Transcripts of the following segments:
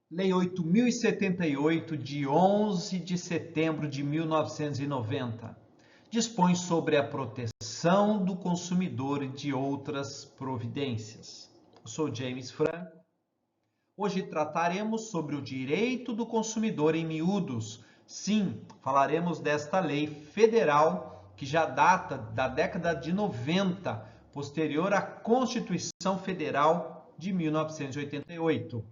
Lei 8.078, de 11 de setembro de 1990, dispõe sobre a proteção do consumidor e de outras providências. Eu sou James Franco. Hoje trataremos sobre o direito do consumidor em miúdos. Sim, falaremos desta lei federal que já data da década de 90, posterior à Constituição Federal de 1988.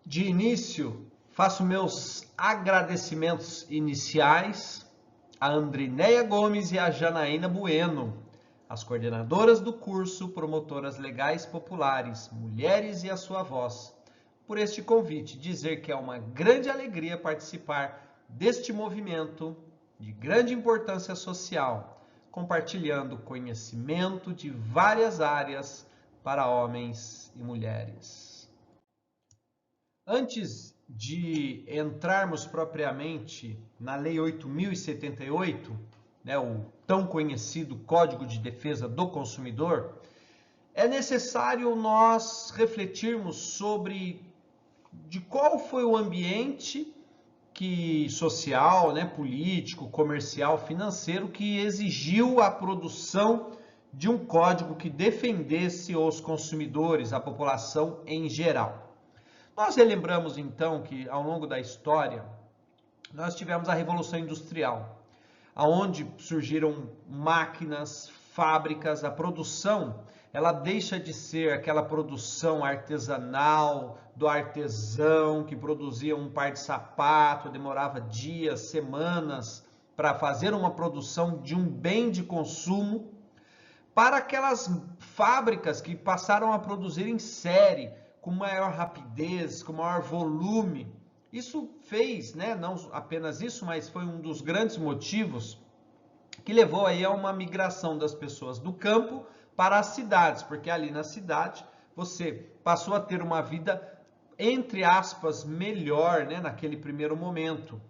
De início, faço meus agradecimentos iniciais a Andrineia Gomes e a Janaína Bueno, as coordenadoras do curso Promotoras Legais Populares, Mulheres e a Sua Voz, por este convite. Dizer que é uma grande alegria participar deste movimento de grande importância social, compartilhando conhecimento de várias áreas para homens e mulheres. Antes de entrarmos propriamente na Lei 8.078, o tão conhecido Código de Defesa do Consumidor, é necessário nós refletirmos sobre de qual foi o ambiente social, político, comercial, financeiro que exigiu a produção de um código que defendesse os consumidores, a população em geral. Nós relembramos então que ao longo da história nós tivemos a Revolução Industrial, onde surgiram máquinas, fábricas, a produção, ela deixa de ser aquela produção artesanal, do artesão que produzia um par de sapato, demorava dias, semanas para fazer uma produção de um bem de consumo, para aquelas fábricas que passaram a produzir em série, com maior rapidez, com maior volume. Isso fez, não apenas isso, mas foi um dos grandes motivos que levou aí a uma migração das pessoas do campo para as cidades, porque ali na cidade você passou a ter uma vida, entre aspas, melhor, naquele primeiro momento.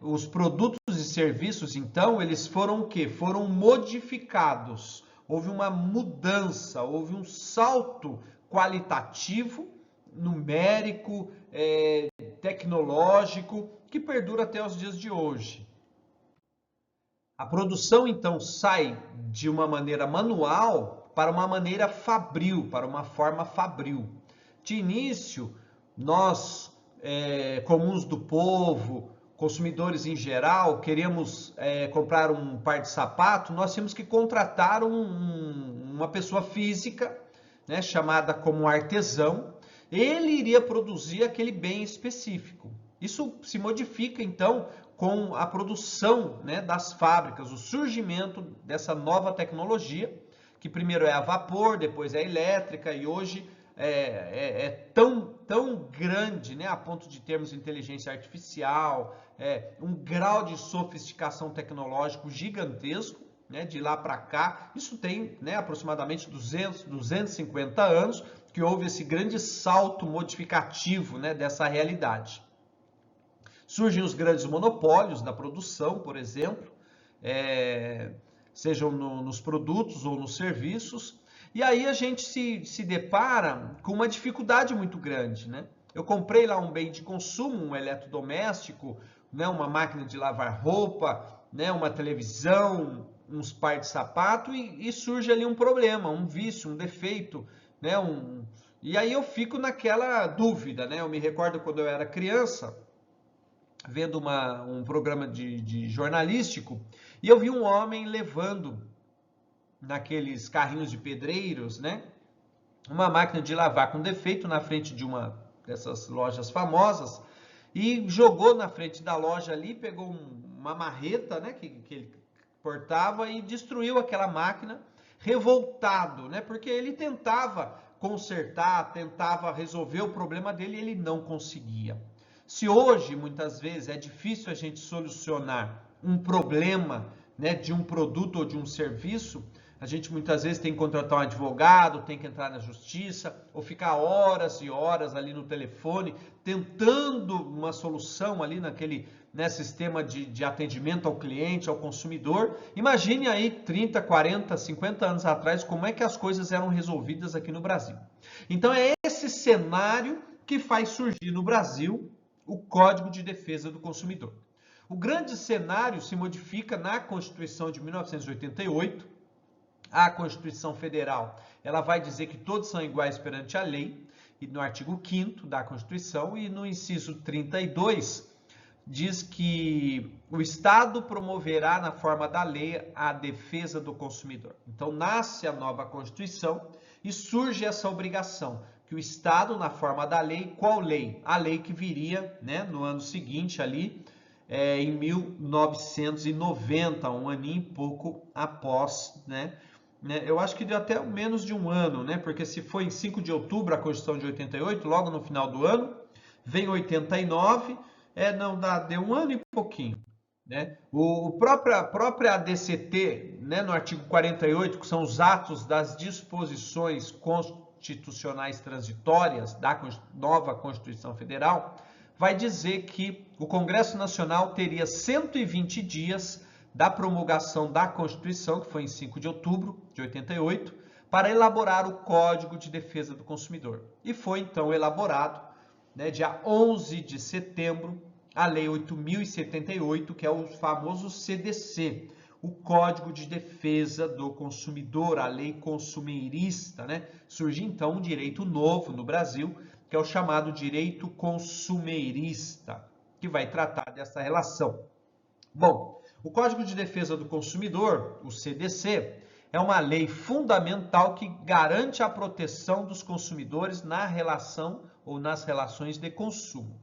Os produtos e serviços, então, eles foram o quê? Foram modificados. Houve uma mudança, houve um salto qualitativo, numérico, tecnológico, que perdura até os dias de hoje. A produção, então, sai de uma maneira manual para uma maneira fabril, para uma forma fabril. De início, nós, comuns do povo, consumidores em geral, queríamos comprar um par de sapato, nós tínhamos que contratar uma pessoa física, chamada como artesão. Ele iria produzir aquele bem específico. Isso se modifica, então, com a produção das fábricas, o surgimento dessa nova tecnologia, que primeiro é a vapor, depois é a elétrica, e hoje é tão grande, a ponto de termos inteligência artificial, um grau de sofisticação tecnológico gigantesco, de lá para cá. Isso tem aproximadamente 250 anos que houve esse grande salto modificativo dessa realidade. Surgem os grandes monopólios da produção, por exemplo, sejam nos produtos ou nos serviços, e aí a gente se depara com uma dificuldade muito grande. Eu comprei lá um bem de consumo, um eletrodoméstico, uma máquina de lavar roupa, uma televisão, uns par de sapato, e surge ali um problema, um vício, um defeito, e aí eu fico naquela dúvida. Eu me recordo quando eu era criança, vendo um programa de jornalístico, e eu vi um homem levando naqueles carrinhos de pedreiros, uma máquina de lavar com defeito na frente de uma dessas lojas famosas, e jogou na frente da loja ali, pegou uma marreta, que ele portava, e destruiu aquela máquina, revoltado, porque ele tentava consertar, tentava resolver o problema dele e ele não conseguia. Se hoje, muitas vezes, é difícil a gente solucionar um problema, de um produto ou de um serviço, a gente muitas vezes tem que contratar um advogado, tem que entrar na justiça, ou ficar horas e horas ali no telefone, tentando uma solução ali naquele sistema de atendimento ao cliente, ao consumidor. Imagine aí 30, 40, 50 anos atrás como é que as coisas eram resolvidas aqui no Brasil. Então é esse esse cenário que faz surgir no Brasil o Código de Defesa do Consumidor. O grande cenário se modifica na Constituição de 1988. A Constituição Federal, ela vai dizer que todos são iguais perante a lei, e no artigo 5º da Constituição, e no inciso 32, diz que o Estado promoverá na forma da lei a defesa do consumidor. Então, nasce a nova Constituição e surge essa obrigação, que o Estado, na forma da lei, qual lei? A lei que viria, né, no ano seguinte ali, em 1990, um aninho e pouco após, né? Eu acho que deu até menos de um ano, né? Porque se foi em 5 de outubro a Constituição de 88, logo no final do ano, vem 89, não dá, deu um ano e pouquinho, né? O própria ADCT, né, no artigo 48, que são os atos das disposições constitucionais transitórias da nova Constituição Federal, vai dizer que o Congresso Nacional teria 120 dias da promulgação da Constituição, que foi em 5 de outubro de 88, para elaborar o Código de Defesa do Consumidor. E foi então elaborado, né, dia 11 de setembro, a Lei 8.078, que é o famoso CDC, o Código de Defesa do Consumidor, a lei consumerista, né? Surge então um direito novo no Brasil, que é o chamado direito consumerista, que vai tratar dessa relação. Bom, o Código de Defesa do Consumidor, o CDC, é uma lei fundamental que garante a proteção dos consumidores na relação ou nas relações de consumo.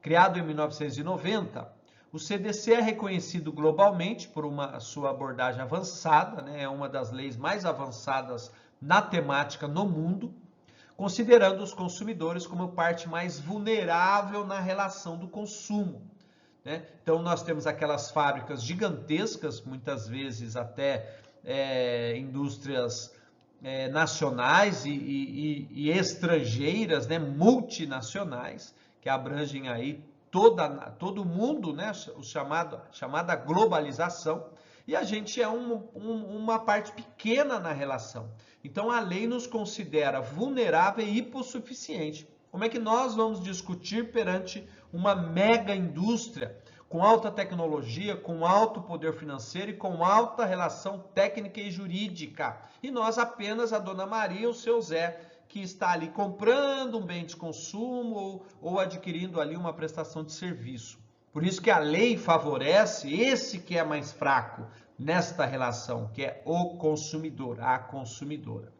Criado em 1990, o CDC é reconhecido globalmente por sua abordagem avançada, né? É uma das leis mais avançadas na temática no mundo, considerando os consumidores como parte mais vulnerável na relação do consumo, né? Então, nós temos aquelas fábricas gigantescas, muitas vezes até indústrias nacionais e estrangeiras, né? Multinacionais, que abrangem aí todo mundo, né? Chamada globalização, e a gente é uma parte pequena na relação. Então, a lei nos considera vulnerável e hipossuficiente. Como é que nós vamos discutir perante uma mega indústria com alta tecnologia, com alto poder financeiro e com alta relação técnica e jurídica? E nós apenas a Dona Maria e o seu Zé, que está ali comprando um bem de consumo ou adquirindo ali uma prestação de serviço. Por isso que a lei favorece esse que é mais fraco nesta relação, que é o consumidor, a consumidora.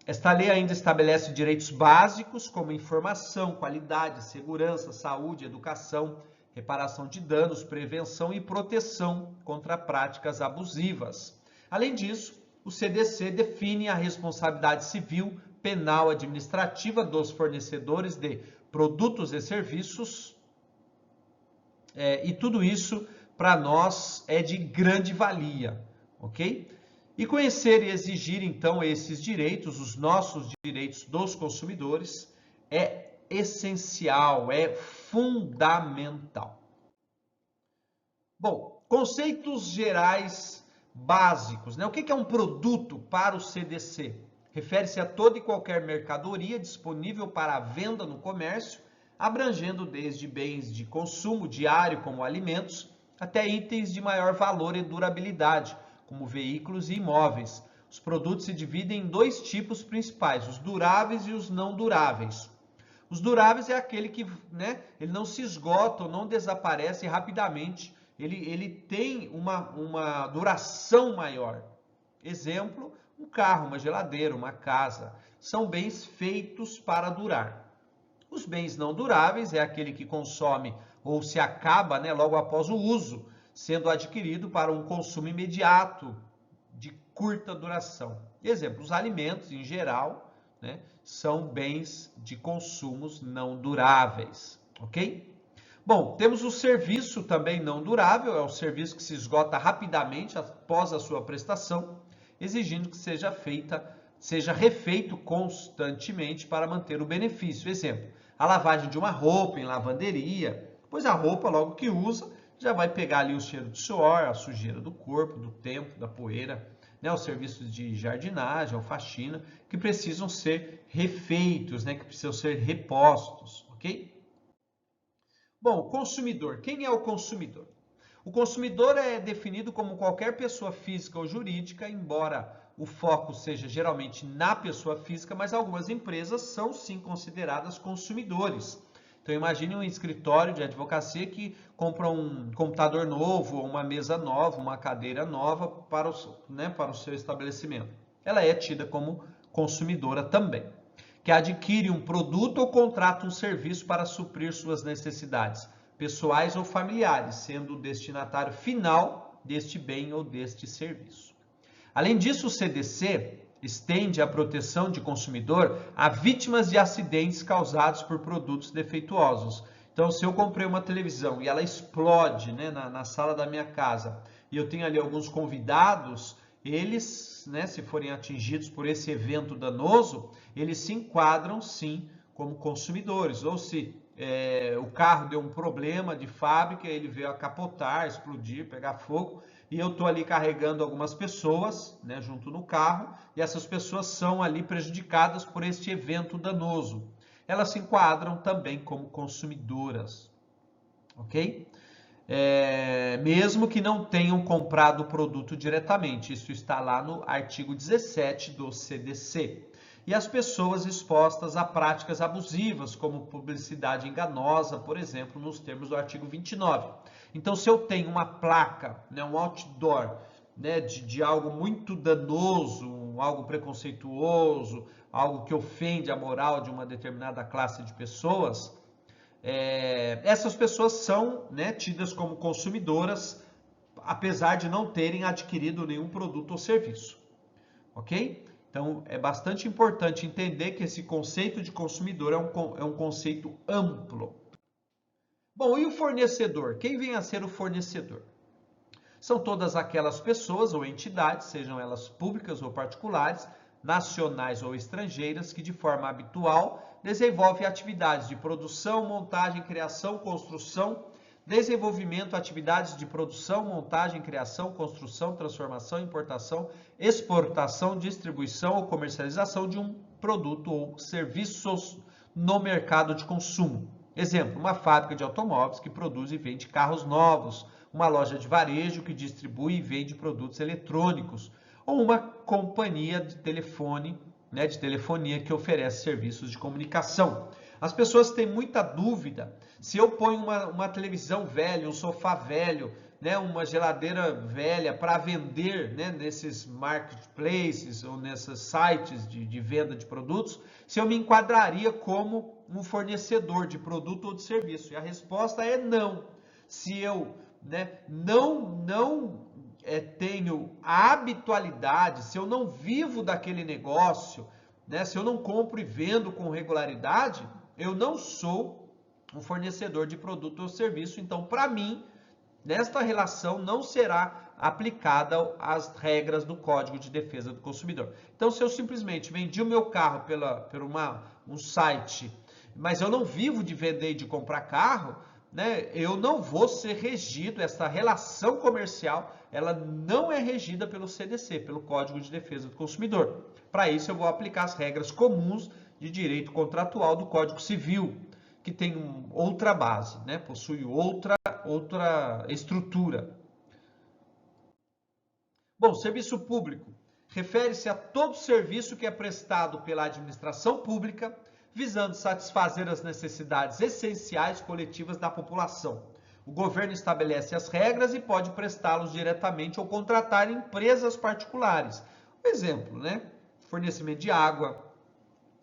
Esta lei ainda estabelece direitos básicos como informação, qualidade, segurança, saúde, educação, reparação de danos, prevenção e proteção contra práticas abusivas. Além disso, o CDC define a responsabilidade civil, penal, administrativa dos fornecedores de produtos e serviços, e tudo isso para nós é de grande valia, ok? E conhecer e exigir, então, esses direitos, os nossos direitos dos consumidores, é essencial, é fundamental. Bom, conceitos gerais básicos, né? O que é um produto para o CDC? Refere-se a toda e qualquer mercadoria disponível para a venda no comércio, abrangendo desde bens de consumo diário, como alimentos, até itens de maior valor e durabilidade, como veículos e imóveis. Os produtos se dividem em dois tipos principais, os duráveis e os não duráveis. Os duráveis é aquele que, né, ele não se esgota ou não desaparece rapidamente, ele tem uma duração maior. Exemplo, um carro, uma geladeira, uma casa. São bens feitos para durar. Os bens não duráveis é aquele que consome ou se acaba, né, logo após o uso, sendo adquirido para um consumo imediato, de curta duração. Exemplo, os alimentos, em geral, né, são bens de consumos não duráveis, ok? Bom, temos o serviço também não durável, é o serviço que se esgota rapidamente após a sua prestação, exigindo que seja refeito constantemente para manter o benefício. Exemplo, a lavagem de uma roupa em lavanderia, pois a roupa, logo que usa, já vai pegar ali o cheiro do suor, a sujeira do corpo, do tempo, da poeira, né, os serviços de jardinagem ou faxina, que precisam ser refeitos, né, que precisam ser repostos, ok? Bom, consumidor. Quem é o consumidor? O consumidor é definido como qualquer pessoa física ou jurídica, embora o foco seja geralmente na pessoa física, mas algumas empresas são sim consideradas consumidores. Então imagine um escritório de advocacia que compra um computador novo, uma mesa nova, uma cadeira nova para o seu estabelecimento. Ela é tida como consumidora também, que adquire um produto ou contrata um serviço para suprir suas necessidades pessoais ou familiares, sendo o destinatário final deste bem ou deste serviço. Além disso, o CDC estende a proteção de consumidor a vítimas de acidentes causados por produtos defeituosos. Então, se eu comprei uma televisão e ela explode, né, na sala da minha casa, e eu tenho ali alguns convidados, eles, né, se forem atingidos por esse evento danoso, eles se enquadram sim como consumidores. Ou se o carro deu um problema de fábrica, ele veio a capotar, explodir, pegar fogo, e eu estou ali carregando algumas pessoas, né, junto no carro, e essas pessoas são ali prejudicadas por este evento danoso. Elas se enquadram também como consumidoras, ok? Mesmo que não tenham comprado o produto diretamente, isso está lá no artigo 17 do CDC. E as pessoas expostas a práticas abusivas, como publicidade enganosa, por exemplo, nos termos do artigo 29. Então, se eu tenho uma placa, né, um outdoor, né, de algo muito danoso, algo preconceituoso, algo que ofende a moral de uma determinada classe de pessoas, essas pessoas são, né, tidas como consumidoras, apesar de não terem adquirido nenhum produto ou serviço. Ok? Então, é bastante importante entender que esse conceito de consumidor é um conceito amplo. Bom, e o fornecedor? Quem vem a ser o fornecedor? São todas aquelas pessoas ou entidades, sejam elas públicas ou particulares, nacionais ou estrangeiras, que de forma habitual desenvolvem atividades de produção, montagem, criação, construção, desenvolvimento, atividades de produção, montagem, criação, construção, transformação, importação, exportação, distribuição ou comercialização de um produto ou serviços no mercado de consumo. Exemplo, uma fábrica de automóveis que produz e vende carros novos, uma loja de varejo que distribui e vende produtos eletrônicos, ou uma companhia de telefone, né, de telefonia que oferece serviços de comunicação. As pessoas têm muita dúvida se eu ponho uma televisão velha, um sofá velho, né, uma geladeira velha para vender, né, nesses marketplaces ou nesses sites de venda de produtos, se eu me enquadraria como um fornecedor de produto ou de serviço. E a resposta é não. Se eu, né, não tenho a habitualidade, se eu não vivo daquele negócio, né, se eu não compro e vendo com regularidade, eu não sou um fornecedor de produto ou serviço. Então, para mim, nesta relação não será aplicada as regras do Código de Defesa do Consumidor. Então, se eu simplesmente vendi o meu carro por um site, mas eu não vivo de vender e de comprar carro, né, eu não vou ser regido, essa relação comercial, ela não é regida pelo CDC, pelo Código de Defesa do Consumidor. Para isso, eu vou aplicar as regras comuns de direito contratual do Código Civil, que tem outra base, né, possui outra estrutura. Bom, serviço público refere-se a todo serviço que é prestado pela administração pública, visando satisfazer as necessidades essenciais coletivas da população. O governo estabelece as regras e pode prestá-los diretamente ou contratar empresas particulares. Por exemplo, né, fornecimento de água,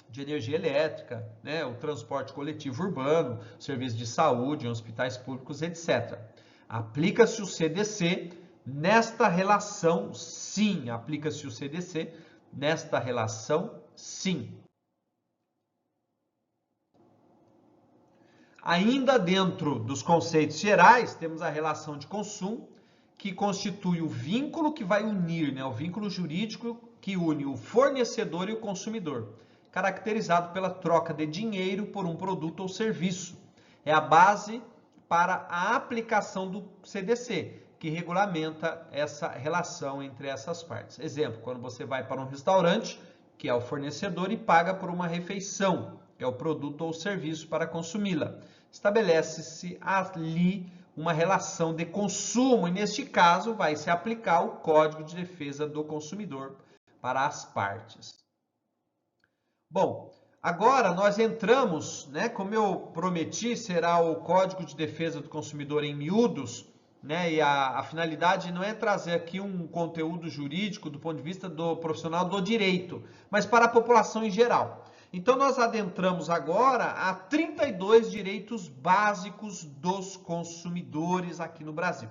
de energia elétrica, né, o transporte coletivo urbano, serviços de saúde, hospitais públicos, etc. Aplica-se o CDC nesta relação, sim. Aplica-se o CDC nesta relação, sim. Ainda dentro dos conceitos gerais, temos a relação de consumo, que constitui o vínculo que vai unir, né, o vínculo jurídico que une o fornecedor e o consumidor, caracterizado pela troca de dinheiro por um produto ou serviço. É a base para a aplicação do CDC, que regulamenta essa relação entre essas partes. Exemplo, quando você vai para um restaurante, que é o fornecedor, e paga por uma refeição, que é o produto ou serviço para consumi-la. Estabelece-se ali uma relação de consumo e, neste caso, vai se aplicar o Código de Defesa do Consumidor para as partes. Bom, agora nós entramos, né, como eu prometi, será o Código de Defesa do Consumidor em miúdos, né, e a finalidade não é trazer aqui um conteúdo jurídico do ponto de vista do profissional do direito, mas para a população em geral. Então, nós adentramos agora a 32 direitos básicos dos consumidores aqui no Brasil.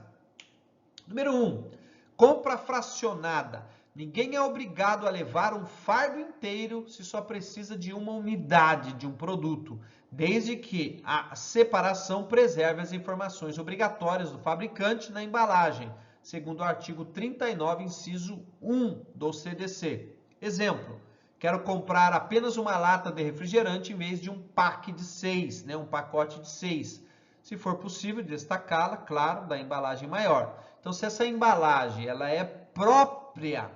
Número 1, compra fracionada. Ninguém é obrigado a levar um fardo inteiro se só precisa de uma unidade de um produto, desde que a separação preserve as informações obrigatórias do fabricante na embalagem, segundo o artigo 39, inciso 1 do CDC. Exemplo, quero comprar apenas uma lata de refrigerante em vez de um pack de 6, né, um pacote de 6. Se for possível, destacá-la, claro, da embalagem maior. Então, se essa embalagem ela é própria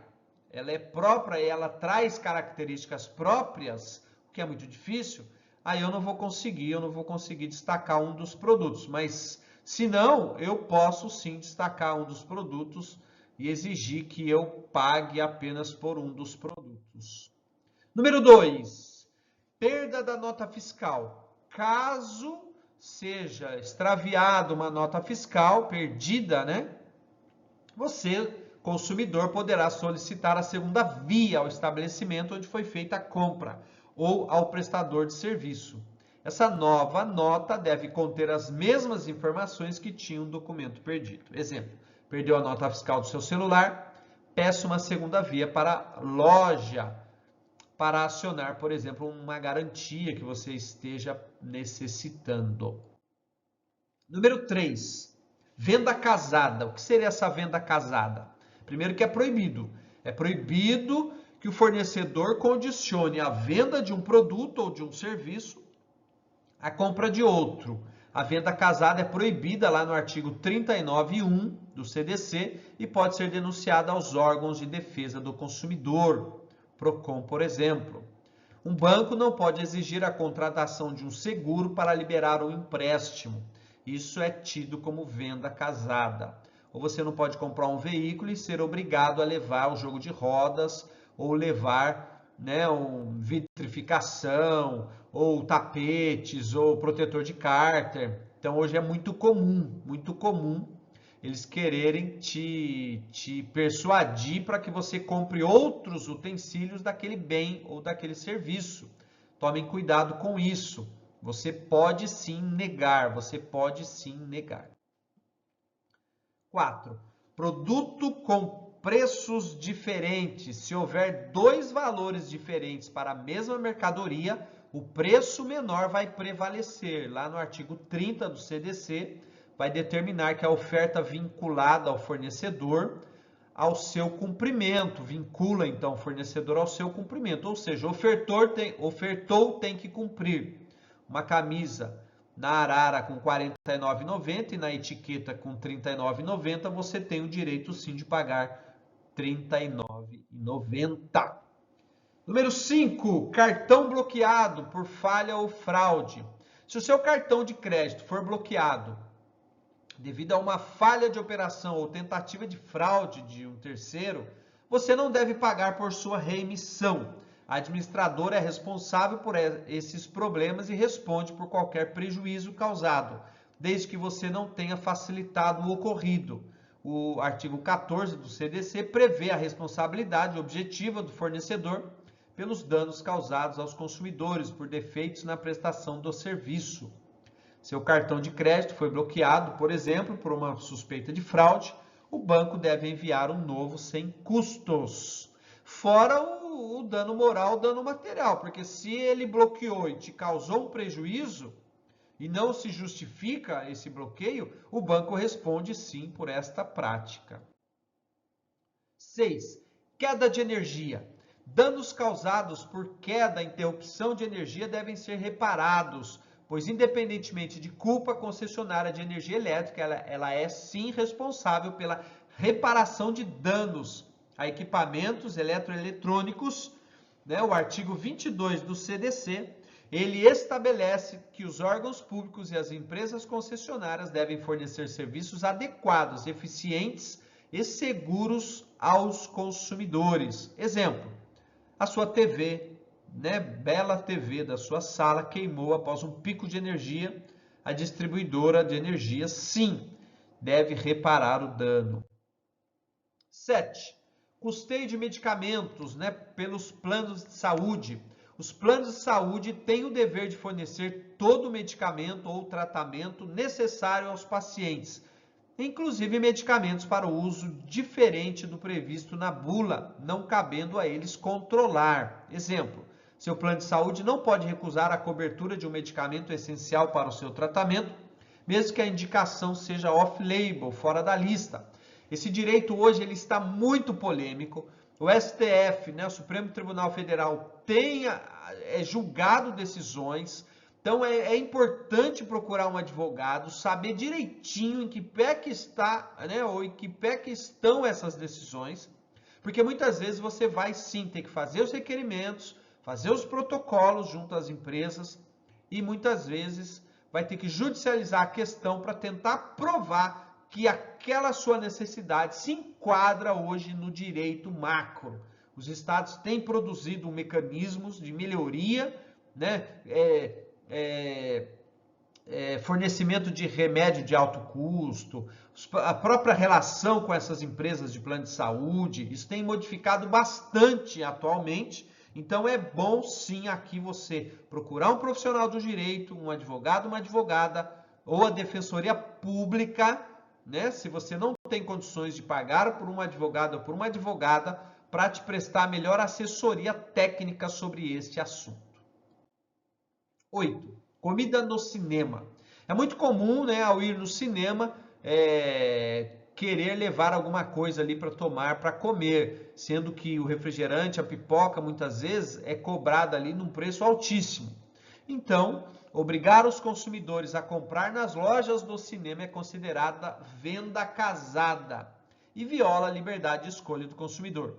e ela traz características próprias, o que é muito difícil, aí eu não vou conseguir destacar um dos produtos. Mas, se não, eu posso sim destacar um dos produtos e exigir que eu pague apenas por um dos produtos. Número 2, perda da nota fiscal. Caso seja extraviada uma nota fiscal, perdida, né? Você, consumidor, poderá solicitar a segunda via ao estabelecimento onde foi feita a compra ou ao prestador de serviço. Essa nova nota deve conter as mesmas informações que tinha um documento perdido. Exemplo, perdeu a nota fiscal do seu celular, peça uma segunda via para a loja para acionar, por exemplo, uma garantia que você esteja necessitando. Número 3, venda casada. O que seria essa venda casada? Primeiro que é proibido. É proibido que o fornecedor condicione a venda de um produto ou de um serviço à compra de outro. A venda casada é proibida lá no artigo 39.1 do CDC e pode ser denunciada aos órgãos de defesa do consumidor, PROCON, por exemplo. Um banco não pode exigir a contratação de um seguro para liberar um empréstimo. Isso é tido como venda casada. Ou você não pode comprar um veículo e ser obrigado a levar o jogo de rodas ou levar, né, vitrificação, ou tapetes, ou protetor de cárter. Então, hoje é muito comum eles quererem te persuadir para que você compre outros utensílios daquele bem ou daquele serviço. Tomem cuidado com isso. Você pode sim negar, 4. Produto com preços diferentes. Se houver dois valores diferentes para a mesma mercadoria, o preço menor vai prevalecer. Lá no artigo 30 do CDC, vai determinar que a oferta vinculada ao fornecedor ao seu cumprimento, vincula então o fornecedor ao seu cumprimento, ou seja, ofertou tem que cumprir. Uma camisa na arara com R$ 49,90 e na etiqueta com R$ 39,90, você tem o direito sim de pagar R$ 39,90. Número 5, cartão bloqueado por falha ou fraude. Se o seu cartão de crédito for bloqueado devido a uma falha de operação ou tentativa de fraude de um terceiro, você não deve pagar por sua reemissão. A administradora é responsável por esses problemas e responde por qualquer prejuízo causado, desde que você não tenha facilitado o ocorrido. O artigo 14 do CDC prevê a responsabilidade objetiva do fornecedor pelos danos causados aos consumidores por defeitos na prestação do serviço. Seu cartão de crédito foi bloqueado, por exemplo, por uma suspeita de fraude, o banco deve enviar um novo sem custos. Fora o dano moral, o dano material, porque se ele bloqueou e te causou um prejuízo e não se justifica esse bloqueio, o banco responde sim por esta prática. 6. Queda de energia. Danos causados por queda, interrupção de energia devem ser reparados pois independentemente de culpa, a concessionária de energia elétrica, ela é sim responsável pela reparação de danos a equipamentos eletroeletrônicos, né? O artigo 22 do CDC, ele estabelece que os órgãos públicos e as empresas concessionárias devem fornecer serviços adequados, eficientes e seguros aos consumidores. Exemplo, a sua TV, né, bela TV da sua sala queimou após um pico de energia, a distribuidora de energia, sim, deve reparar o dano. 7. Custeio de medicamentos, né, pelos planos de saúde. Os planos de saúde têm o dever de fornecer todo o medicamento ou tratamento necessário aos pacientes, inclusive medicamentos para o uso diferente do previsto na bula, não cabendo a eles controlar. Exemplo, seu plano de saúde não pode recusar a cobertura de um medicamento essencial para o seu tratamento, mesmo que a indicação seja off-label, fora da lista. Esse direito hoje ele está muito polêmico. O STF, né, o Supremo Tribunal Federal, tem julgado decisões. Então é importante procurar um advogado, saber direitinho em que pé que está, né, ou em que pé que estão essas decisões, porque muitas vezes você vai sim ter que fazer os requerimentos, fazer os protocolos junto às empresas e muitas vezes vai ter que judicializar a questão para tentar provar que aquela sua necessidade se enquadra hoje no direito macro. Os estados têm produzido mecanismos de melhoria, né, fornecimento de remédio de alto custo, a própria relação com essas empresas de plano de saúde, isso tem modificado bastante atualmente. Então é bom sim aqui você procurar um profissional do direito, um advogado, uma advogada ou a defensoria pública, né? Se você não tem condições de pagar por um advogado ou por uma advogada para te prestar a melhor assessoria técnica sobre este assunto. 8. Comida no cinema. É muito comum, né, ao ir no cinema, querer levar alguma coisa ali para tomar, para comer, sendo que o refrigerante, a pipoca, muitas vezes é cobrada ali num preço altíssimo. Então, obrigar os consumidores a comprar nas lojas do cinema é considerada venda casada e viola a liberdade de escolha do consumidor.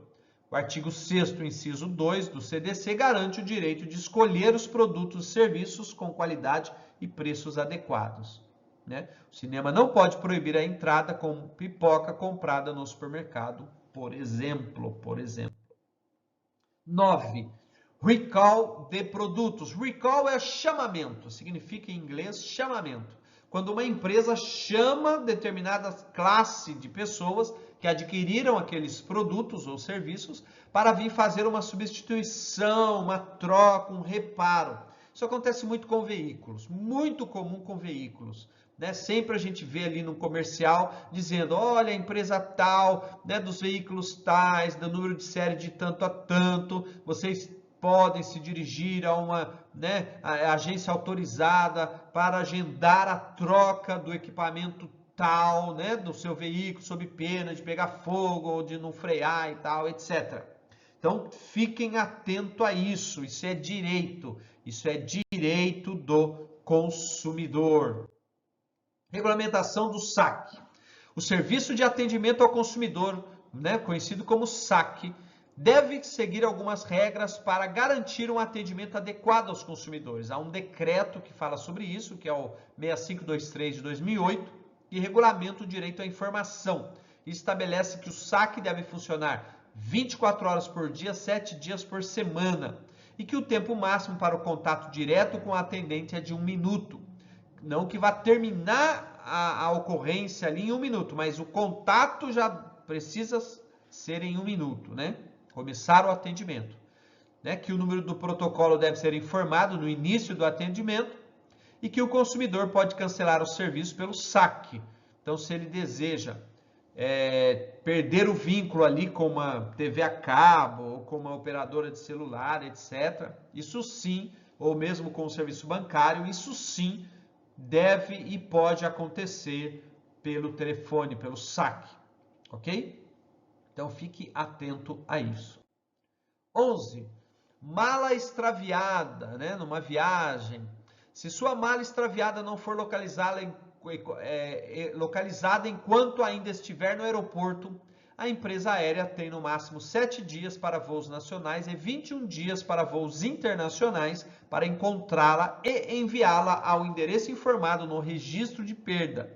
O artigo 6º, inciso 2 do CDC garante o direito de escolher os produtos e serviços com qualidade e preços adequados, né? O cinema não pode proibir a entrada com pipoca comprada no supermercado, por exemplo. 9. Recall de produtos. Recall é chamamento, significa em inglês chamamento. Quando uma empresa chama determinada classe de pessoas que adquiriram aqueles produtos ou serviços para vir fazer uma substituição, uma troca, um reparo. Isso acontece muito com veículos, muito comum com veículos, né? Sempre a gente vê ali no comercial dizendo, olha, a empresa tal, né, dos veículos tais, do número de série de tanto a tanto, vocês podem se dirigir a uma, né, a agência autorizada para agendar a troca do equipamento tal, né, do seu veículo, sob pena de pegar fogo ou de não frear e tal, etc. Então, fiquem atentos a isso. Isso é direito do consumidor. Regulamentação do SAC. O Serviço de Atendimento ao Consumidor, né, conhecido como SAC, deve seguir algumas regras para garantir um atendimento adequado aos consumidores. Há um decreto que fala sobre isso, que é o 6523 de 2008, que regulamenta o direito à informação e estabelece que o SAC deve funcionar 24 horas por dia, 7 dias por semana, e que o tempo máximo para o contato direto com o atendente é de 1 minuto. Não que vá terminar a ocorrência ali em 1 minuto, mas o contato já precisa ser em 1 minuto, né? Começar o atendimento, né? Que o número do protocolo deve ser informado no início do atendimento e que o consumidor pode cancelar o serviço pelo SAC. Então, se ele deseja perder o vínculo ali com uma TV a cabo ou com uma operadora de celular, etc., isso sim, ou mesmo com o serviço bancário, isso sim deve e pode acontecer pelo telefone, pelo SAC, ok? Então, fique atento a isso. 11. Mala extraviada, né, numa viagem. Se sua mala extraviada não for localizada enquanto ainda estiver no aeroporto, a empresa aérea tem no máximo 7 dias para voos nacionais e 21 dias para voos internacionais para encontrá-la e enviá-la ao endereço informado no registro de perda.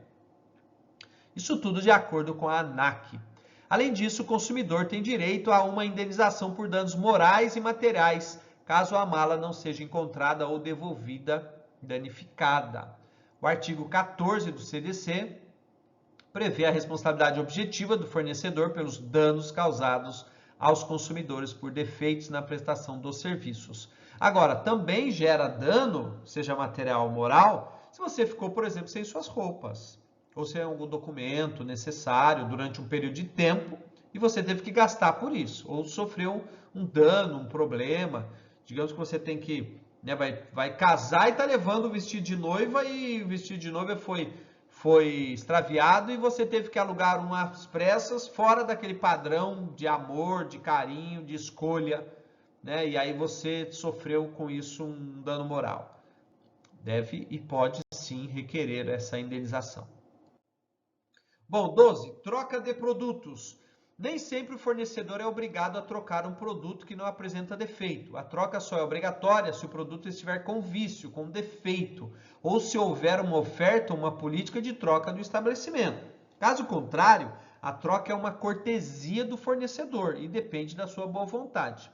Isso tudo de acordo com a ANAC. Além disso, o consumidor tem direito a uma indenização por danos morais e materiais, caso a mala não seja encontrada ou devolvida danificada. O artigo 14 do CDC prevê a responsabilidade objetiva do fornecedor pelos danos causados aos consumidores por defeitos na prestação dos serviços. Agora, também gera dano, seja material ou moral, se você ficou, por exemplo, sem suas roupas, ou sem algum documento necessário durante um período de tempo e você teve que gastar por isso, ou sofreu um dano, um problema. Digamos que você tem que, né, vai casar e está levando o vestido de noiva e o vestido de noiva foi extraviado e você teve que alugar umas pressas fora daquele padrão de amor, de carinho, de escolha, né? E aí você sofreu com isso um dano moral. Deve e pode sim requerer essa indenização. Bom, 12. Troca de produtos. Nem sempre o fornecedor é obrigado a trocar um produto que não apresenta defeito. A troca só é obrigatória se o produto estiver com vício, com defeito, ou se houver uma oferta ou uma política de troca do estabelecimento. Caso contrário, a troca é uma cortesia do fornecedor e depende da sua boa vontade.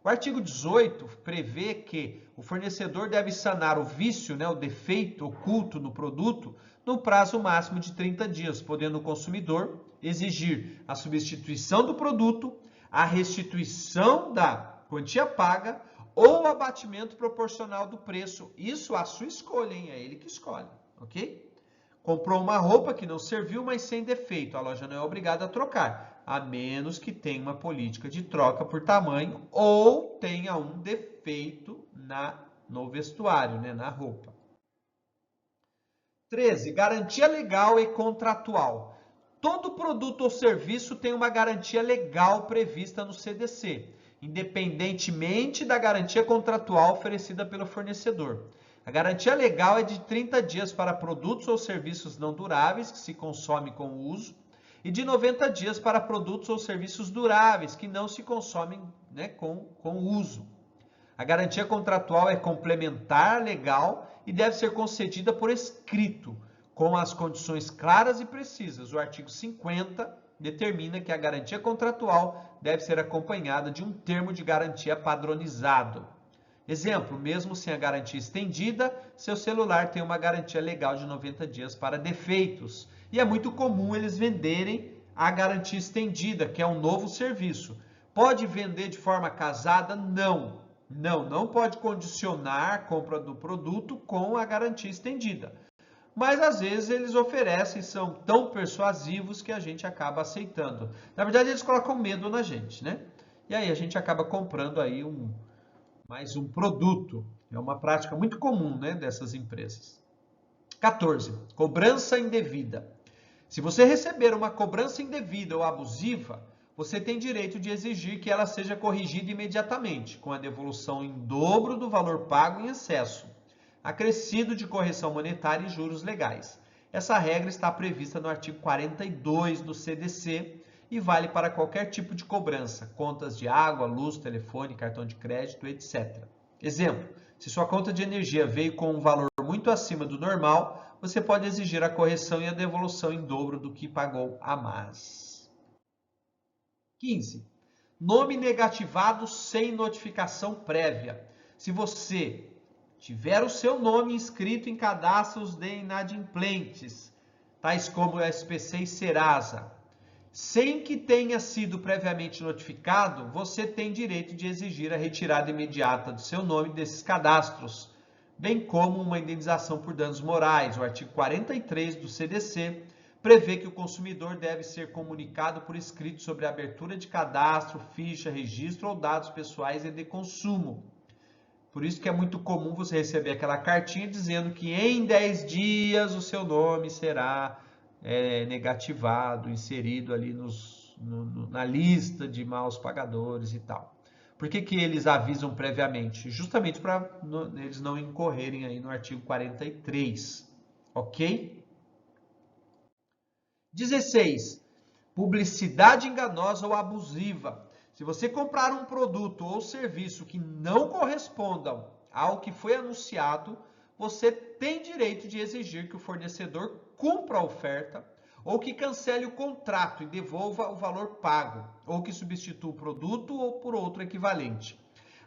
O artigo 18 prevê que o fornecedor deve sanar o vício, né, o defeito oculto no produto, no prazo máximo de 30 dias, podendo o consumidor exigir a substituição do produto, a restituição da quantia paga ou o abatimento proporcional do preço. Isso à sua escolha, hein? É ele que escolhe, ok? Comprou uma roupa que não serviu, mas sem defeito. A loja não é obrigada a trocar, a menos que tenha uma política de troca por tamanho ou tenha um defeito no vestuário, né, na roupa. 13. Garantia legal e contratual. Todo produto ou serviço tem uma garantia legal prevista no CDC, independentemente da garantia contratual oferecida pelo fornecedor. A garantia legal é de 30 dias para produtos ou serviços não duráveis que se consomem com o uso e de 90 dias para produtos ou serviços duráveis que não se consomem, né, com o uso. A garantia contratual é complementar legal e deve ser concedida por escrito, com as condições claras e precisas. O artigo 50 determina que a garantia contratual deve ser acompanhada de um termo de garantia padronizado. Exemplo, mesmo sem a garantia estendida, seu celular tem uma garantia legal de 90 dias para defeitos. E é muito comum eles venderem a garantia estendida, que é um novo serviço. Pode vender de forma casada? Não. Não pode condicionar a compra do produto com a garantia estendida. Mas às vezes eles oferecem, são tão persuasivos que a gente acaba aceitando. Na verdade, eles colocam medo na gente, né? E aí a gente acaba comprando aí mais um produto. É uma prática muito comum, né, dessas empresas. 14. Cobrança indevida. Se você receber uma cobrança indevida ou abusiva, você tem direito de exigir que ela seja corrigida imediatamente, com a devolução em dobro do valor pago em excesso, acrescido de correção monetária e juros legais. Essa regra está prevista no artigo 42 do CDC e vale para qualquer tipo de cobrança, contas de água, luz, telefone, cartão de crédito, etc. Exemplo, se sua conta de energia veio com um valor muito acima do normal, você pode exigir a correção e a devolução em dobro do que pagou a mais. 15. Nome negativado sem notificação prévia. Se você tiver o seu nome inscrito em cadastros de inadimplentes, tais como o SPC e Serasa, sem que tenha sido previamente notificado, você tem direito de exigir a retirada imediata do seu nome desses cadastros, bem como uma indenização por danos morais. O artigo 43 do CDC prevê que o consumidor deve ser comunicado por escrito sobre a abertura de cadastro, ficha, registro ou dados pessoais e de consumo. Por isso que é muito comum você receber aquela cartinha dizendo que em 10 dias o seu nome será negativado, inserido ali na lista de maus pagadores e tal. Por que eles avisam previamente? Justamente para eles não incorrerem aí no artigo 43, ok? 16. Publicidade enganosa ou abusiva. Se você comprar um produto ou serviço que não correspondam ao que foi anunciado, você tem direito de exigir que o fornecedor cumpra a oferta ou que cancele o contrato e devolva o valor pago, ou que substitua o produto ou por outro equivalente.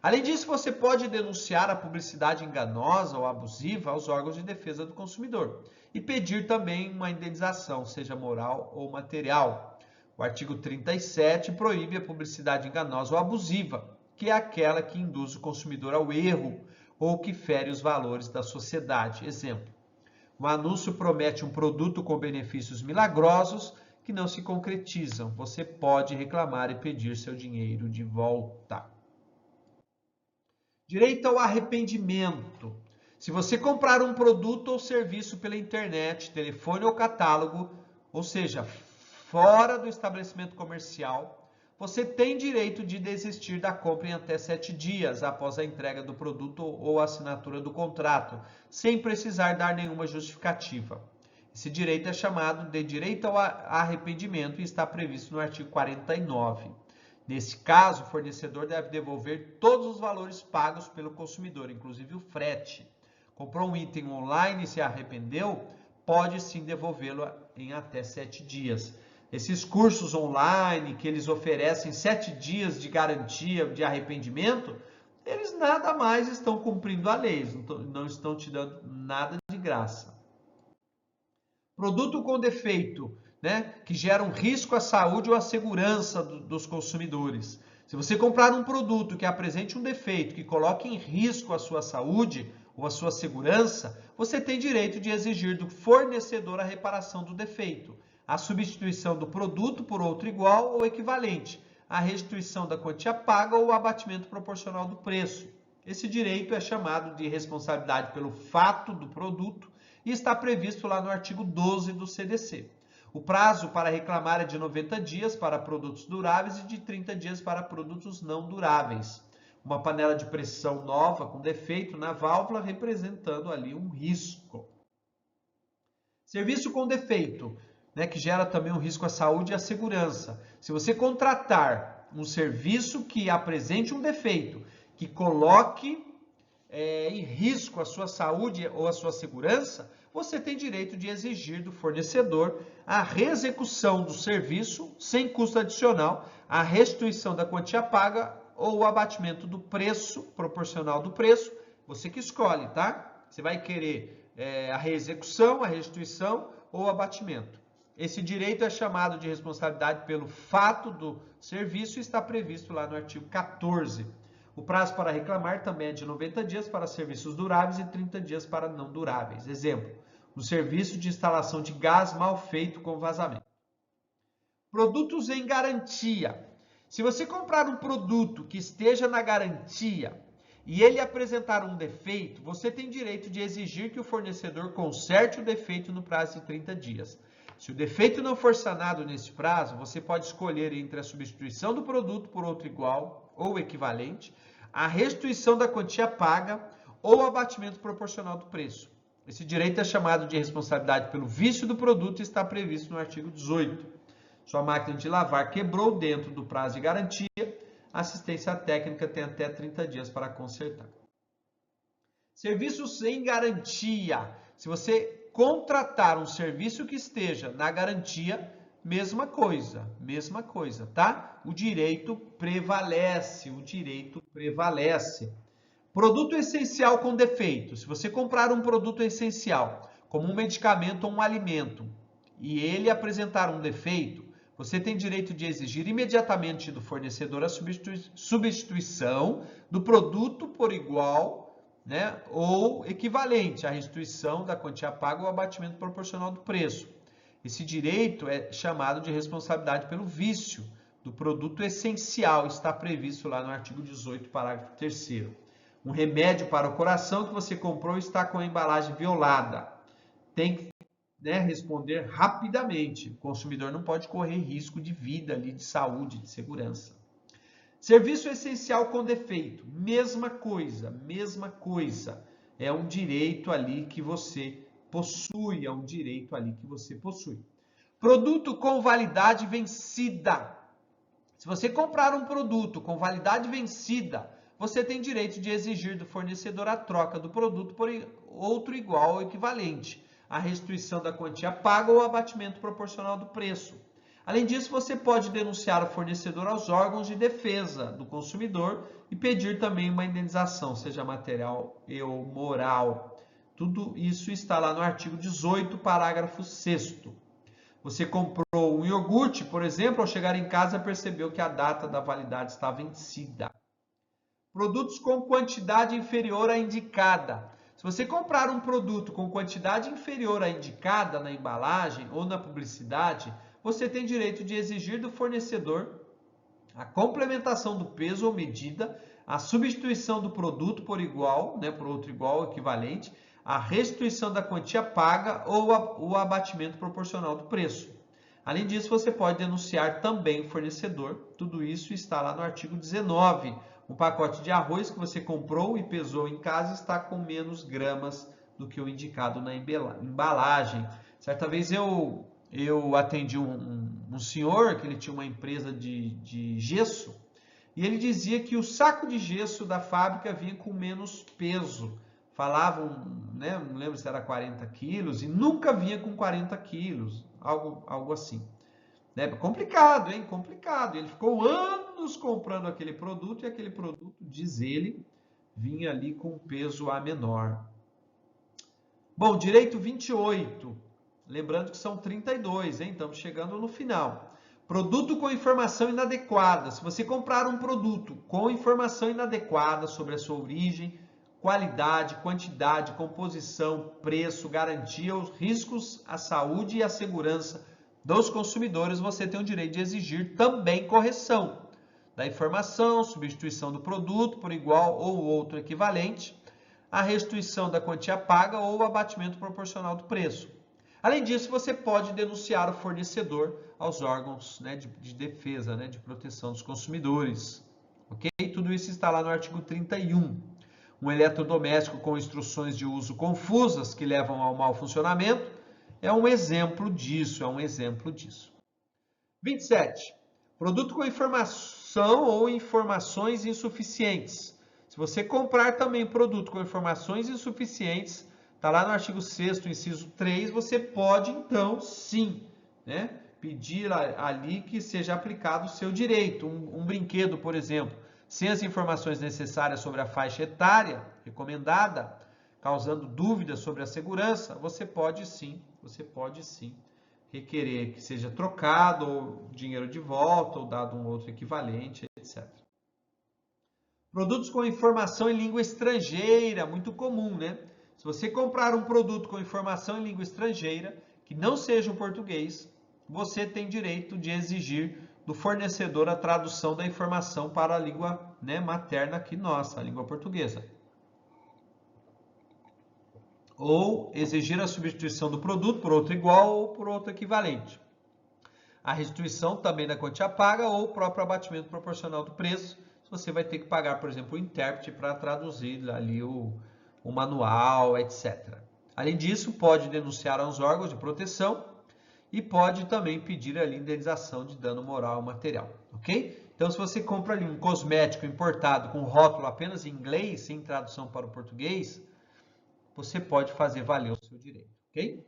Além disso, você pode denunciar a publicidade enganosa ou abusiva aos órgãos de defesa do consumidor e pedir também uma indenização, seja moral ou material. O artigo 37 proíbe a publicidade enganosa ou abusiva, que é aquela que induz o consumidor ao erro ou que fere os valores da sociedade. Exemplo: o anúncio promete um produto com benefícios milagrosos que não se concretizam. Você pode reclamar e pedir seu dinheiro de volta. Direito ao arrependimento. Se você comprar um produto ou serviço pela internet, telefone ou catálogo, ou seja, fora do estabelecimento comercial, você tem direito de desistir da compra em até 7 dias após a entrega do produto ou assinatura do contrato, sem precisar dar nenhuma justificativa. Esse direito é chamado de direito ao arrependimento e está previsto no artigo 49. Nesse caso, o fornecedor deve devolver todos os valores pagos pelo consumidor, inclusive o frete. Comprou um item online e se arrependeu, pode sim devolvê-lo em até 7 dias. Esses cursos online que eles oferecem 7 dias de garantia de arrependimento, eles nada mais estão cumprindo a lei, não estão te dando nada de graça. Produto com defeito, né, que gera um risco à saúde ou à segurança dos consumidores. Se você comprar um produto que apresente um defeito, que coloque em risco a sua saúde ou a sua segurança, você tem direito de exigir do fornecedor a reparação do defeito, a substituição do produto por outro igual ou equivalente, a restituição da quantia paga ou o abatimento proporcional do preço. Esse direito é chamado de responsabilidade pelo fato do produto e está previsto lá no artigo 12 do CDC. O prazo para reclamar é de 90 dias para produtos duráveis e de 30 dias para produtos não duráveis. Uma panela de pressão nova com defeito na válvula representando ali um risco. Serviço com defeito, né, que gera também um risco à saúde e à segurança. Se você contratar um serviço que apresente um defeito, que coloque em risco a sua saúde ou a sua segurança, você tem direito de exigir do fornecedor a reexecução do serviço sem custo adicional, a restituição da quantia paga ou o abatimento do preço, proporcional do preço, você que escolhe, tá? Você vai querer a reexecução, a restituição ou o abatimento. Esse direito é chamado de responsabilidade pelo fato do serviço e está previsto lá no artigo 14. O prazo para reclamar também é de 90 dias para serviços duráveis e 30 dias para não duráveis. Exemplo: o serviço de instalação de gás mal feito com vazamento. Produtos em garantia. Se você comprar um produto que esteja na garantia e ele apresentar um defeito, você tem direito de exigir que o fornecedor conserte o defeito no prazo de 30 dias. Se o defeito não for sanado nesse prazo, você pode escolher entre a substituição do produto por outro igual ou equivalente, a restituição da quantia paga ou o abatimento proporcional do preço. Esse direito é chamado de responsabilidade pelo vício do produto e está previsto no artigo 18. Sua máquina de lavar quebrou dentro do prazo de garantia, a assistência técnica tem até 30 dias para consertar. Serviços sem garantia. Se você contratar um serviço que esteja na garantia, mesma coisa, tá? O direito prevalece, Produto essencial com defeito. Se você comprar um produto essencial, como um medicamento ou um alimento, e ele apresentar um defeito, você tem direito de exigir imediatamente do fornecedor a substituição do produto por igual, né, ou equivalente, a restituição da quantia paga ou abatimento proporcional do preço. Esse direito é chamado de responsabilidade pelo vício do produto essencial, está previsto lá no artigo 18, parágrafo 3º. Um remédio para o coração que você comprou está com a embalagem violada. Tem que responder rapidamente. O consumidor não pode correr risco de vida, de saúde, de segurança. Serviço essencial com defeito, mesma coisa, mesma coisa. É um direito ali que você possui, é um direito ali que você possui. Produto com validade vencida. Se você comprar um produto com validade vencida, você tem direito de exigir do fornecedor a troca do produto por outro igual ou equivalente, a restituição da quantia paga ou abatimento proporcional do preço. Além disso, você pode denunciar o fornecedor aos órgãos de defesa do consumidor e pedir também uma indenização, seja material ou moral. Tudo isso está lá no artigo 18, parágrafo 6º. Você comprou um iogurte, por exemplo, ao chegar em casa percebeu que a data da validade está vencida. Produtos com quantidade inferior à indicada. Se você comprar um produto com quantidade inferior à indicada na embalagem ou na publicidade, você tem direito de exigir do fornecedor a complementação do peso ou medida, a substituição do produto por igual, por outro igual ou equivalente, a restituição da quantia paga ou o abatimento proporcional do preço. Além disso, você pode denunciar também o fornecedor. Tudo isso está lá no artigo 19. Um pacote de arroz que você comprou e pesou em casa está com menos gramas do que o indicado na embalagem. Certa vez eu atendi um senhor que ele tinha uma empresa de gesso e ele dizia que o saco de gesso da fábrica vinha com menos peso. Falavam, não lembro se era 40 quilos, e nunca vinha com 40 quilos, algo assim. Complicado, hein? Complicado. Ele ficou anos comprando aquele produto, e aquele produto, diz ele, vinha ali com peso a menor. Bom, direito 28. Lembrando que são 32, hein? Estamos chegando no final. Produto com informação inadequada. Se você comprar um produto com informação inadequada sobre a sua origem, qualidade, quantidade, composição, preço, garantia, os riscos à saúde e à segurança dos consumidores, você tem o direito de exigir também correção da informação, substituição do produto por igual ou outro equivalente, a restituição da quantia paga ou o abatimento proporcional do preço. Além disso, você pode denunciar o fornecedor aos órgãos de defesa, de proteção dos consumidores. Ok? Tudo isso está lá no artigo 31. Um eletrodoméstico com instruções de uso confusas que levam ao mau funcionamento é um exemplo disso, 27. Produto com informação ou informações insuficientes. Se você comprar também produto com informações insuficientes, está lá no artigo 6º, inciso 3, você pode, então, sim, pedir ali que seja aplicado o seu direito. Um brinquedo, por exemplo, sem as informações necessárias sobre a faixa etária recomendada, causando dúvidas sobre a segurança, você pode sim requerer que seja trocado, ou dinheiro de volta, ou dado um outro equivalente, etc. Produtos com informação em língua estrangeira, muito comum, Se você comprar um produto com informação em língua estrangeira, que não seja o português, você tem direito de exigir do fornecedor a tradução da informação para a língua materna aqui nossa, a língua portuguesa. Ou exigir a substituição do produto por outro igual ou por outro equivalente. A restituição também da quantia paga ou o próprio abatimento proporcional do preço. Você vai ter que pagar, por exemplo, o intérprete para traduzir ali o manual, etc. Além disso, pode denunciar aos órgãos de proteção e pode também pedir ali indenização de dano moral ou material, ok? Então, se você compra ali um cosmético importado com rótulo apenas em inglês, sem tradução para o português, você pode fazer valer o seu direito, ok?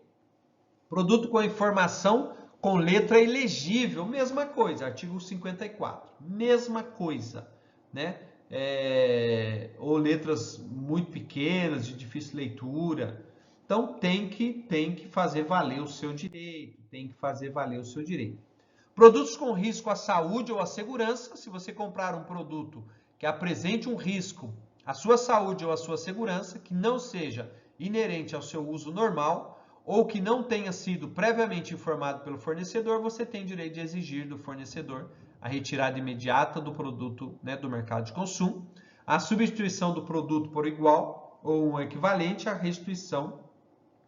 Produto com informação com letra ilegível, mesma coisa, artigo 54, mesma coisa, ou letras muito pequenas, de difícil leitura. Então, tem que fazer valer o seu direito, Produtos com risco à saúde ou à segurança, se você comprar um produto que apresente um risco à sua saúde ou à sua segurança, que não seja inerente ao seu uso normal, ou que não tenha sido previamente informado pelo fornecedor, você tem direito de exigir do fornecedor a retirada imediata do produto do mercado de consumo, a substituição do produto por igual ou um equivalente, a restituição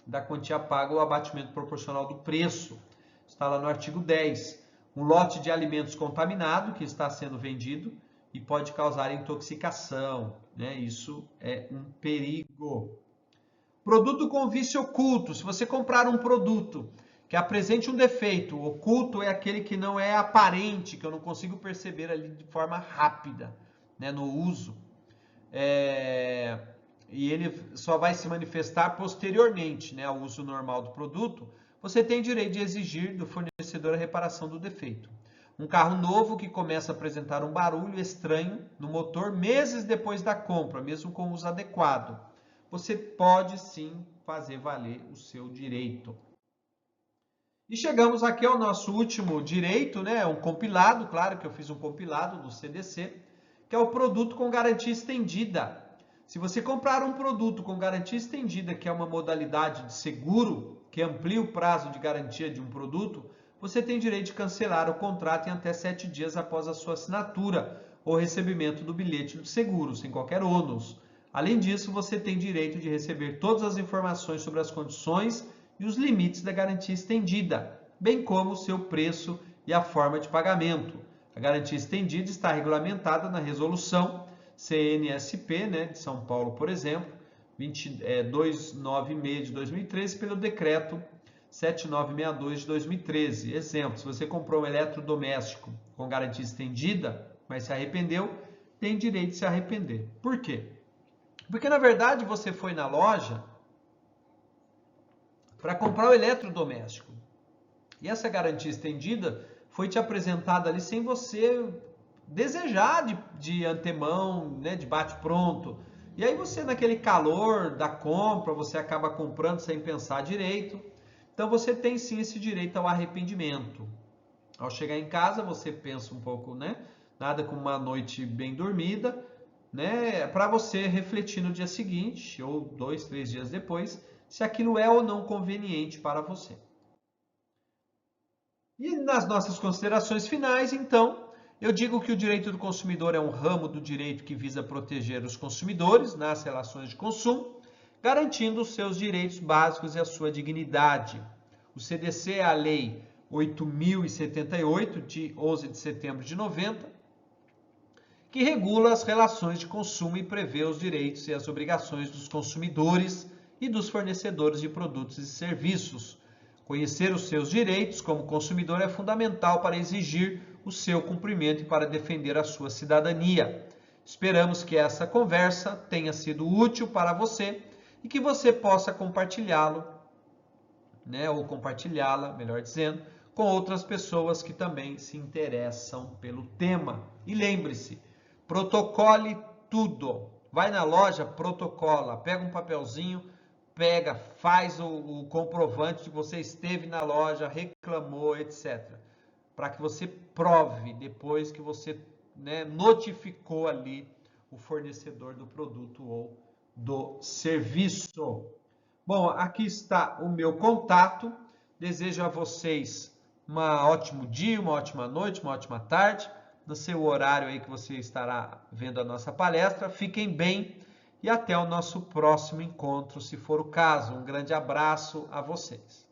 da quantia paga ou abatimento proporcional do preço. Está lá no artigo 10. Um lote de alimentos contaminado que está sendo vendido e pode causar intoxicação, né? Isso é um perigo. Produto com vício oculto. Se você comprar um produto que apresente um defeito, o oculto é aquele que não é aparente, que eu não consigo perceber ali de forma rápida, né, no uso. E ele só vai se manifestar posteriormente, né, ao uso normal do produto. Você tem direito de exigir do fornecedor a reparação do defeito. Um carro novo que começa a apresentar um barulho estranho no motor meses depois da compra, mesmo com uso adequado. Você pode sim fazer valer o seu direito. E chegamos aqui ao nosso último direito, né? Um compilado, claro que eu fiz um compilado do CDC, que é o produto com garantia estendida. Se você comprar um produto com garantia estendida, que é uma modalidade de seguro que amplia o prazo de garantia de um produto, você tem direito de cancelar o contrato em até 7 dias após a sua assinatura ou recebimento do bilhete do seguro, sem qualquer ônus. Além disso, você tem direito de receber todas as informações sobre as condições e os limites da garantia estendida, bem como o seu preço e a forma de pagamento. A garantia estendida está regulamentada na resolução CNSP, né, de São Paulo, por exemplo, 296 de 2013, pelo decreto 7962 de 2013. Exemplo, se você comprou um eletrodoméstico com garantia estendida, mas se arrependeu, tem direito de se arrepender. Por quê? Porque, na verdade, você foi na loja para comprar o eletrodoméstico. E essa garantia estendida foi te apresentada ali sem você desejar de antemão, né, de bate-pronto. E aí você, naquele calor da compra, você acaba comprando sem pensar direito. Então você tem sim esse direito ao arrependimento. Ao chegar em casa, você pensa um pouco, né? Nada como uma noite bem dormida, né, para você refletir no dia seguinte, ou 2, 3 dias depois, se aquilo é ou não conveniente para você. E nas nossas considerações finais, então, eu digo que o direito do consumidor é um ramo do direito que visa proteger os consumidores nas relações de consumo, garantindo os seus direitos básicos e a sua dignidade. O CDC é a Lei 8.078, de 11 de setembro de 90, que regula as relações de consumo e prevê os direitos e as obrigações dos consumidores e dos fornecedores de produtos e serviços. Conhecer os seus direitos como consumidor é fundamental para exigir o seu cumprimento e para defender a sua cidadania. Esperamos que essa conversa tenha sido útil para você e que você possa compartilhá-lo, né, ou compartilhá-la, melhor dizendo, com outras pessoas que também se interessam pelo tema. E lembre-se, protocole tudo. Vai na loja, protocola, pega um papelzinho, faz o comprovante de que você esteve na loja, reclamou, etc. Para que você prove depois que você, né, notificou ali o fornecedor do produto ou do serviço. Bom, aqui está o meu contato. Desejo a vocês um ótimo dia, uma ótima noite, uma ótima tarde, no seu horário aí que você estará vendo a nossa palestra. Fiquem bem e até o nosso próximo encontro, se for o caso. Um grande abraço a vocês.